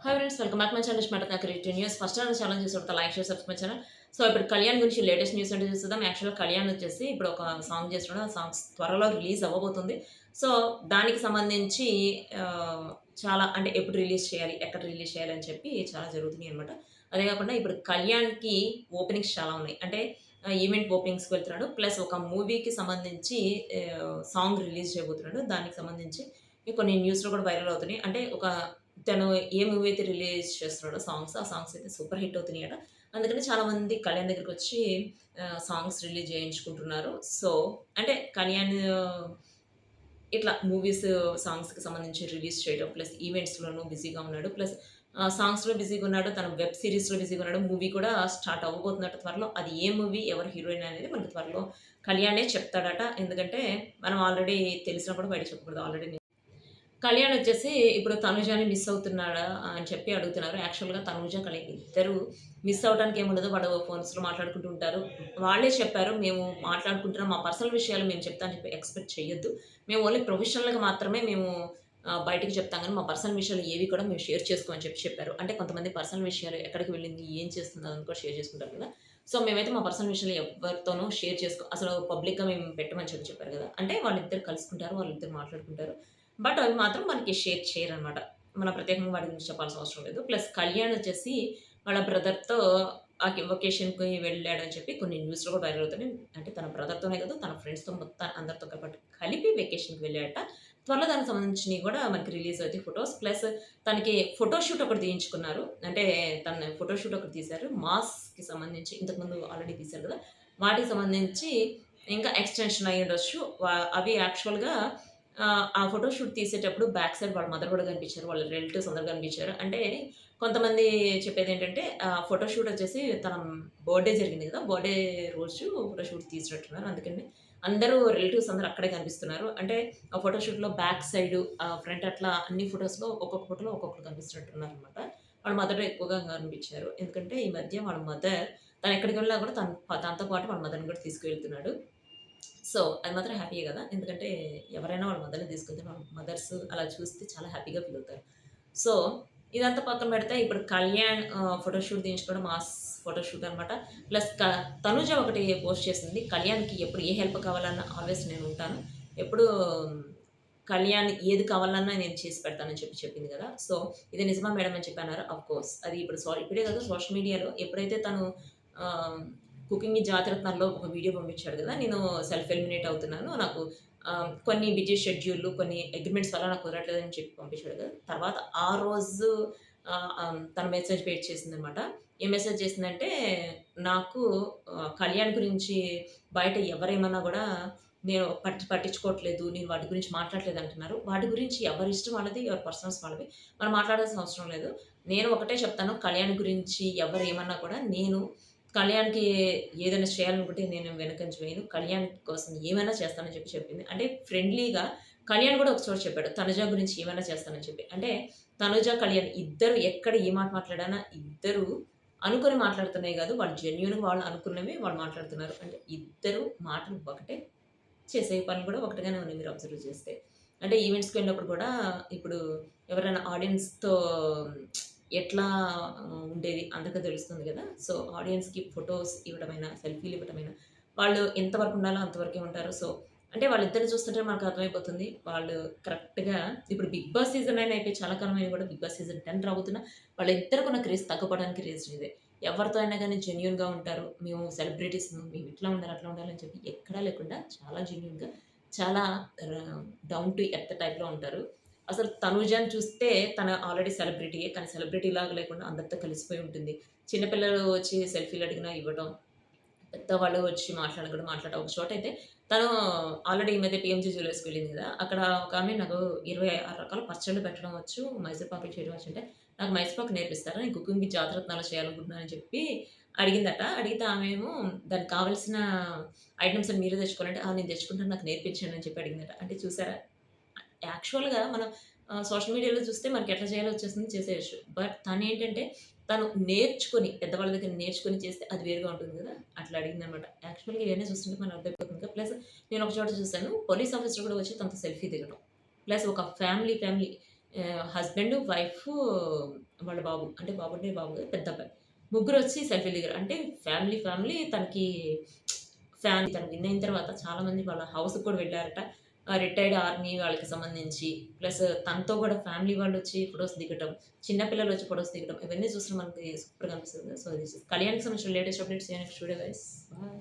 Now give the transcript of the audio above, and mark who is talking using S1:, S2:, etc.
S1: Hi friends, welcome back my channel smart creative news. First channel చూసి like share subscribe channel. So ఇప్పుడు కళ్యాణ్ గురించి latest news అంటే చూద్దాం. యాక్చువల్గా కళ్యాణ్ వచ్చేసి ఇప్పుడు ఒక సాంగ్ చేస్తున్నాడు. ఆ సాంగ్స్ త్వరలో రిలీజ్ అవ్వబోతుంది. సో దానికి సంబంధించి చాలా అంటే ఎప్పుడు రిలీజ్ చేయాలి, ఎక్కడ రిలీజ్ చేయాలి అని చెప్పి చాలా జరుగుతున్నాయి అనమాట. అదే కాకుండా ఇప్పుడు కళ్యాణ్కి ఓపెనింగ్స్ చాలా ఉన్నాయి. అంటే ఈవెంట్ ఓపెనింగ్స్కి వెళ్తున్నాడు. ప్లస్ ఒక మూవీకి సంబంధించి సాంగ్ రిలీజ్ చేయబోతున్నాడు. దానికి సంబంధించి కొన్ని న్యూస్లో కూడా వైరల్ అవుతున్నాయి. అంటే తను ఏ మూవీ అయితే రిలీజ్ చేస్తున్నాడో ఆ సాంగ్స్ అయితే సూపర్ హిట్ అవుతున్నాయట. అందుకని చాలామంది కళ్యాణ్ దగ్గరికొచ్చి సాంగ్స్ రిలీజ్ చేయించుకుంటున్నారు. సో, అంటే కళ్యాణ్ ఇట్లా మూవీస్, సాంగ్స్‌కి సంబంధించి రిలీజ్ చేయడం, ప్లస్ ఈవెంట్స్‌లోనూ బిజీగా ఉన్నాడు. ప్లస్ సాంగ్స్‌లో బిజీగా ఉన్నాడు. తను వెబ్ సీరీస్‌లో బిజీగా ఉన్నాడు. మూవీ కూడా స్టార్ట్ అవ్వబోతుందట త్వరలో. అది ఏ మూవీ, ఎవరు హీరోయిన్ అనేది మనకు త్వరలో కళ్యాణే చెప్తాడట. ఎందుకంటే మనం ఆల్రెడీ తెలిసినా కూడా బయట చెప్పకూడదు. ఆల్రెడీ కళ్యాణ్ వచ్చేసి ఇప్పుడు తనుజాని మిస్ అవుతున్నాడా అని చెప్పి అడుగుతున్నారు. యాక్చువల్‌గా తనుజ, కళ్యాణ్ ఇద్దరు మిస్ అవ్వడానికి ఏముండదు. వాడు ఫోన్స్‌లో మాట్లాడుకుంటూ ఉంటారు. వాళ్ళే చెప్పారు, "మేము మాట్లాడుకుంటున్నాం. మా పర్సనల్ విషయాలు మేము చెప్తా" అని చెప్పి ఎక్స్‌పెక్ట్ చేయొద్దు. మేము ఓన్లీ ప్రొఫెషనల్‌గా మాత్రమే బయటికి చెప్తాం గానీ, మా పర్సనల్ విషయాలు ఏవి కూడా మేము షేర్ చేసుకోమని చెప్పి చెప్పారు. అంటే కొంతమంది పర్సనల్ విషయాలు ఎక్కడికి వెళ్ళింది, ఏం చేస్తుంది అదని కూడా షేర్ చేసుకుంటారు కదా! సో, మేమైతే మా పర్సనల్ విషయాలు ఎవ్వరితోనూ షేర్ అసలు పబ్లిక్‌గా మేము పెట్టమని చెప్పి చెప్పారు కదా! అంటే వాళ్ళిద్దరు కలుసుకుంటారు. వాళ్ళిద్దరు మాట్లాడుకుంటారు. బట్ అవి మాత్రం మనకి షేర్ చేయరనమాట. మనం ప్రత్యేకంగా వాటి గురించి చెప్పాల్సిన అవసరం లేదు. ప్లస్ కళ్యాణ్ వచ్చేసి వాళ్ళ బ్రదర్‌తో వెకేషన్‌కి వెళ్ళాడని చెప్పి కొన్ని న్యూస్‌లో కూడా వైరల్ అవుతున్నాయి. అంటే తన బ్రదర్‌తోనే కాదు, తన ఫ్రెండ్స్‌తో మొత్తం అందరితో పాటు కలిపి వెకేషన్‌కి వెళ్ళాడట. త్వరలో దానికి సంబంధించినవి కూడా మనకి రిలీజ్ అవుతాయి ఫోటోస్. ప్లస్ తనకి ఫోటో షూట్ ఒకటి తీయించుకున్నారు. అంటే తను ఫోటో షూట్ ఒకటి తీశారు. మాస్‌కి సంబంధించి ఇంతకుముందు ఆల్రెడీ తీశారు కదా! వాటికి సంబంధించి ఇంకా ఎక్స్‌టెన్షన్ అయ్యుండొచ్చు. అవి యాక్చువల్‌గా ఆ ఫోటో షూట్ తీసేటప్పుడు బ్యాక్ సైడ్ వాళ్ళ మదర్ కూడా కనిపించారు. వాళ్ళ రిలేటివ్స్ అందరూ కనిపించారు. అంటే కొంతమంది చెప్పేదేంటంటే ఫోటో షూట్ వచ్చేసి తన బర్త్‌డే జరిగింది కదా! బర్త్‌డే రోజు ఫోటో షూట్ తీసినట్టున్నారు. అందుకని అందరూ రిలేటివ్స్ అందరూ అక్కడే కనిపిస్తున్నారు. అంటే ఆ ఫోటో షూట్‌లో బ్యాక్ సైడు, ఫ్రంట్ అట్లా అన్ని ఫోటోస్‌లో ఒక్కొక్క ఫోటోలో ఒక్కొక్కరు కనిపిస్తున్నట్టున్నారనమాట. వాళ్ళ మదర్ ఎక్కువగా కనిపించారు. ఎందుకంటే ఈ మధ్య వాళ్ళ మదర్ తను ఎక్కడికి వెళ్ళినా కూడా తనతో పాటు వాళ్ళ మదర్‌ని కూడా తీసుకువెళ్తున్నాడు. సో, అది మాత్రం హ్యాపీయే గదా! ఎందుకంటే ఎవరైనా వాళ్ళ మదర్‌ని తీసుకెళ్తే వాళ్ళ మదర్స్ అలా చూస్తే చాలా హ్యాపీగా ఫీల్ అవుతారు. సో, ఇదంతా పక్కన పెడితే ఇప్పుడు కళ్యాణ్ ఫోటోషూట్ తీయించుకోవడం మాస్ ఫోటోషూట్ అనమాట. ప్లస్ తనుజ ఒకటి పోస్ట్ చేసింది. కళ్యాణ్‌కి ఎప్పుడు ఏ హెల్ప్ కావాలన్నా ఆల్వేస్ నేనుంటాను. ఎప్పుడూ కళ్యాణ్ ఏది కావాలన్నా నేను చేసి పెడతానని చెప్పి చెప్పింది గదా! సో, ఇది నిజమా మేడం అని చెప్పి అన్నారు. ఆఫ్‌కోర్స్ అది ఇప్పుడు ఇప్పుడే కాదు, సోషల్ మీడియాలో ఎప్పుడైతే తను ఆహ్, కుకింగ్ జాతిరత్నాల్లో ఒక వీడియో పంపించాడు గదా! నేను సెల్ఫ్ ఎలిమినేట్ అవుతున్నాను. నాకు కొన్ని బిజీ షెడ్యూల్‌లు, కొన్ని అగ్రీమెంట్స్ వల్ల నాకు కుదరట్లేదని చెప్పి పంపించాడు గదా! తర్వాత ఆ రోజు తను మెసేజ్ చేసిందనమాట. ఏం మెసేజ్ చేసిందంటే, నాకు కళ్యాణ్ గురించి బయట ఎవరేమన్నా గూడా నేను పట్టించుకోవట్లేదు. నేను వాటి గురించి మాట్లాడట్లేదు అంటున్నారు. వాటి గురించి ఎవరి ఇష్టం వాళ్ళది. ఎవరి పర్సనల్స్ వాళ్ళవి. మనం మాట్లాడాల్సిన అవసరం లేదు. నేను ఒకటే చెప్తాను. కళ్యాణ్ గురించి ఎవరేమన్నా కూడా నేను కళ్యాణ్‌కి ఏదైనా చేయాలనుకుంటే నేను వెనకంజ వేయను. కళ్యాణ్ కోసం ఏమైనా చేస్తానని చెప్పి చెప్పింది. అంటే ఫ్రెండ్లీగా కళ్యాణ్ కూడా ఒక చోట చెప్పాడు. తనుజ గురించి ఏమైనా చేస్తానని చెప్పి. అంటే తనుజ, కళ్యాణ్ ఇద్దరు ఎక్కడ ఏ మాట మాట్లాడానా ఇద్దరు అనుకోని మాట్లాడుతున్నాయి గాదు. వాళ్ళు జెన్యూన్‌గా వాళ్ళు అనుకున్నవి వాళ్ళు మాట్లాడుతున్నారు. అంటే ఇద్దరు మాటలు ఒకటే. చేసే పనులు కూడా ఒకటిగానే ఉన్నాయి మీరు అబ్జర్వ్ చేస్తే. అంటే ఈవెంట్స్‌కి వెళ్ళినప్పుడు కూడా ఇప్పుడు ఎవరైనా ఆడియన్స్‌తో ఎట్లా ఉండేది అందరికీ తెలుస్తుంది గదా! సో, ఆడియన్స్‌కి ఫోటోస్ ఇవ్వడమైనా, సెల్ఫీలు ఇవ్వడమైనా వాళ్ళు ఎంతవరకు ఉండాలో అంతవరకే ఉంటారు. సో, అంటే వాళ్ళిద్దరిని చూస్తుంటే మనకు అర్థమైపోతుంది. వాళ్ళు కరెక్ట్‌గా ఇప్పుడు 'బిగ్ బాస్' సీజన్ 9 అయిపోయి చాలా కాలమైనా కూడా 'బిగ్ బాస్' సీజన్ 10 రాబోతున్నా వాళ్ళిద్దరికున్న క్రేజ్ తగ్గపోవడానికి రీజన్ ఇదే. ఎవరితో అయినా గానీ జెన్యూన్‌గా ఉంటారు. మేము సెలబ్రిటీస్‌ము, మేము ఇట్లా ఉండాలి, అట్లా ఉండాలి అని చెప్పి ఎక్కడా లేకుండా చాలా జెన్యూన్‌గా, చాలా డౌన్ టు ఎర్త్ టైప్‌లో ఉంటారు. అసలు తనూజని చూస్తే తను ఆల్రెడీ సెలబ్రిటీయే. కానీ సెలబ్రిటీలాగా లేకుండా అందరితో కలిసిపోయి ఉంటుంది. చిన్న పిల్లలు వచ్చి సెల్ఫీలు అడిగినా ఇవ్వటం. పెద్దవాళ్ళు వచ్చి మాట్లాడడం మాట్లాడడం. ఒక చోటైతే తను ఆల్రెడీ ఈ మధ్య పీఎంజీ జ్యువెల్లర్స్‌కి వెళ్ళింది గదా! అక్కడ ఒకామె నాకు 26 రకాల పచ్చళ్ళు పెట్టడం వచ్చు, మైసూర్ పాకులు చేయడం వచ్చంటే, నాకు మైసూర్ పాకు నేర్పిస్తారా? నేను కుకింగ్‌కి జాతిరత్నాలు చేయాలనుకుంటున్నాను అని చెప్పి అడిగిందట. అడిగితే ఆమేమో దానికి కావాల్సిన ఐటెమ్స్ అన్ని మీరే తెచ్చుకోవాలంటే, "ఆ! నేను తెచ్చుకుంటాను నాకు నేర్పించండి" అని చెప్పి అడిగిందట. అంటే చూసారా? యాక్చువల్‌గా మనం సోషల్ మీడియాలో చూస్తే మనకెట్లా చేయాలో వచ్చేస్తుంది చేసేయొచ్చు. బట్ తనేంటంటే తను నేర్చుకొని పెద్దవాళ్ళ దగ్గర నేర్చుకొని చేస్తే అది వేరుగా ఉంటుంది గదా! అట్లా అడిగిందనమాట. యాక్చువల్‌గా ఇవన్నీ చూస్తుంటే మనకు అర్థమైపోతుంది కదా! ప్లస్ నేను ఒక చోట చూసాను. పోలీస్ ఆఫీసర్ కూడా వచ్చి తనతో సెల్ఫీ దిగడం. ప్లస్ ఒక ఫ్యామిలీ హస్బెండ్, వైఫ్, వాళ్ళ బాబు. అంటే బాబు అంటే బాబు కాదు, పెద్ద అబ్బాయి. ముగ్గురొచ్చి సెల్ఫీలు దిగారు. అంటే ఫ్యామిలీ తనకి తను విన్ అయిన తర్వాత చాలామంది వాళ్ళ హౌస్‌కి కూడా వెళ్లారట. రిటైర్డ్ ఆర్మీ వాళ్ళకి సంబంధించి, ప్లస్ తనతో కూడా ఫ్యామిలీ వాళ్ళొచ్చి ఫోటోస్ దిగటం, చిన్న పిల్లలొచ్చి ఫోటోస్ దిగడం, ఇవన్నీ చూస్తుంటే మనకి సూపర్‌గా అనిపిస్తుంది. సో, దిస్ ఇస్ కళ్యాణ్‌కి సంబంధించిన latest updates. See you next video guys. Bye.